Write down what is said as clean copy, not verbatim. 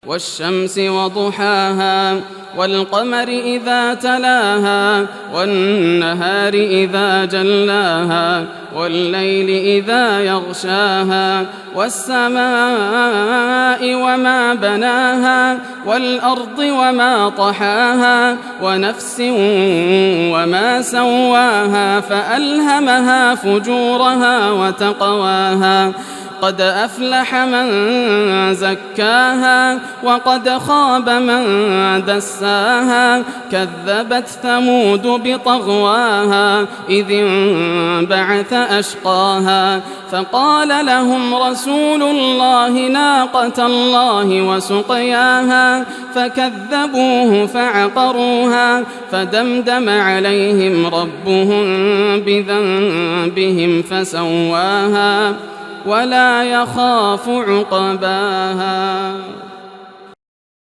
والشمس وضحاها والقمر إذا تلاها والنهار إذا جلاها والليل إذا يغشاها والسماء وما بناها والأرض وما طحاها ونفس وما سواها فألهمها فجورها وتقواها قد أفلح من زكاها وقد خاب من دساها كذبت ثمود بطغواها إذ انبعث أشقاها فقال لهم رسول الله ناقة الله وسقياها فكذبوه فعقروها فدمدم عليهم ربهم بذنبهم فسواها ولا يخاف عقباها.